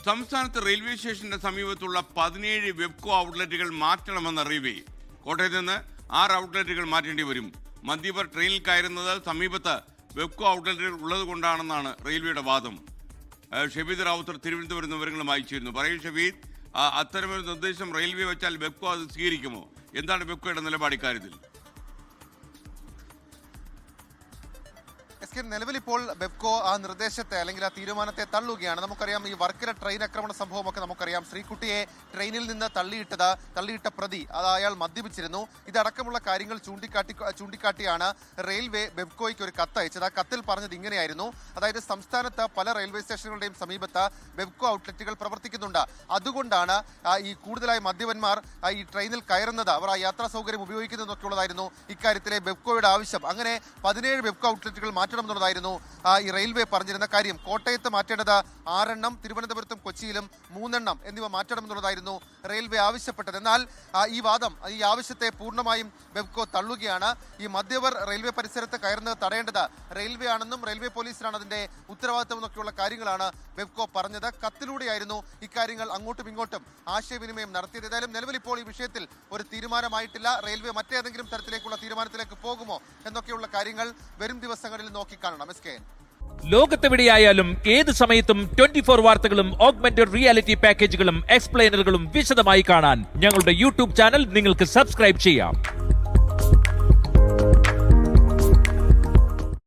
സംസ്ഥാനത്ത് റെയിൽവേ സ്റ്റേഷന്റെ സമീപത്തുള്ള 17 വെബ്കോ ഔട്ട്ലെറ്റുകൾ മാറ്റണമെന്ന റെയിൽവേ. കോട്ടയത്ത് നിന്ന് 6 ഔട്ട്ലെറ്റുകൾ മാറ്റേണ്ടി വരും. മദ്യപർ ട്രെയിനിൽ കയറുന്നത് സമീപത്ത് വെബ്കോ ഔട്ട്ലെറ്റുകൾ ഉള്ളത് കൊണ്ടാണെന്നാണ് റെയിൽവേയുടെ വാദം. ഷബീദ് റാവുത്തർ തിരുവനന്തപുരം വിവരങ്ങളുമായി ചേരുന്നു. പറയൂ ഷബീദ്, അത്തരമൊരു നിർദ്ദേശം റെയിൽവേ വെച്ചാൽ വെബ്കോ അത് സ്വീകരിക്കുമോ? എന്താണ് വെബ്കോയുടെ നിലപാട് ഇക്കാര്യത്തിൽ? നിലവിൽ ഇപ്പോൾ ബെബ്കോ ആ നിർദ്ദേശത്തെ അല്ലെങ്കിൽ ആ തീരുമാനത്തെ തള്ളുകയാണ്. നമുക്കറിയാം ഈ വർക്കല ട്രെയിൻ ആക്രമണ സംഭവമൊക്കെ നമുക്കറിയാം. ശ്രീകുട്ടിയെ ട്രെയിനിൽ നിന്ന് തള്ളിയിട്ട പ്രതി അത് അയാൾ മദ്യപിച്ചിരുന്നു. ഇതടക്കമുള്ള കാര്യങ്ങൾ ചൂണ്ടിക്കാട്ടിയാണ് റെയിൽവേ ബെബ്കോയ്ക്ക് ഒരു കത്ത് അയച്ചത്. ആ കത്തിൽ പറഞ്ഞത് ഇങ്ങനെയായിരുന്നു: അതായത് സംസ്ഥാനത്ത് പല റെയിൽവേ സ്റ്റേഷനുകളുടെയും സമീപത്ത് ബെബ്കോ ഔട്ട്ലെറ്റുകൾ പ്രവർത്തിക്കുന്നുണ്ട്. അതുകൊണ്ടാണ് ഈ കൂടുതലായി മദ്യപന്മാർ ഈ ട്രെയിനിൽ കയറുന്നത്, അവർ ആ യാത്രാ സൗകര്യം ഉപയോഗിക്കുന്നതൊക്കെ ഉള്ളതായിരുന്നു ഇക്കാര്യത്തിലെ ബെബ്കോയുടെ ആവശ്യം. അങ്ങനെ 17 ബെബ്കോ ഔട്ട്ലെറ്റുകൾ മാറ്റണമെന്നുള്ളതായിരുന്നു ഈ റെയിൽവേ പറഞ്ഞിരുന്ന കാര്യം. കോട്ടയത്ത് മാറ്റേണ്ടത് 6 എണ്ണം, തിരുവനന്തപുരത്തും കൊച്ചിയിലും 3 എണ്ണം എന്നിവ മാറ്റണമെന്നുള്ളതായിരുന്നു റെയിൽവേ ആവശ്യപ്പെട്ടത്. എന്നാൽ ഈ ആവശ്യത്തെ പൂർണ്ണമായും ബെബ്കോ തള്ളുകയാണ്. ഈ മദ്യപർ റെയിൽവേ പരിസരത്ത് കയറുന്നത് തടയേണ്ടത് റെയിൽവേ ആണെന്നും റെയിൽവേ പോലീസിനാണ് അതിന്റെ ഉത്തരവാദിത്തം എന്നൊക്കെയുള്ള കാര്യങ്ങളാണ് ബെബ്കോ പറഞ്ഞത്. കത്തിലൂടെയായിരുന്നു ഇക്കാര്യങ്ങൾ അങ്ങോട്ടും ഇങ്ങോട്ടും ആശയവിനിമയം നടത്തിയത്. ഏതായാലും നിലവിൽ ഇപ്പോൾ ഈ വിഷയത്തിൽ ഒരു തീരുമാനമായിട്ടില്ല. റെയിൽവേ മറ്റേതെങ്കിലും തരത്തിലേക്കുള്ള തീരുമാനത്തിലേക്ക് പോകുമോ എന്നൊക്കെയുള്ള കാര്യങ്ങൾ വരും ദിവസങ്ങളിൽ നോക്കിക്കാണണം. ലോകത്തെവിടെയായാലും ഏത് സമയത്തും 24 വാർത്തകളും ഓഗ്മെന്റഡ് റിയാലിറ്റി പാക്കേജുകളും എക്സ്പ്ലെയിനറുകളും വിശദമായി കാണാൻ ഞങ്ങളുടെ യൂട്യൂബ് ചാനൽ നിങ്ങൾക്ക് സബ്സ്ക്രൈബ് ചെയ്യാം.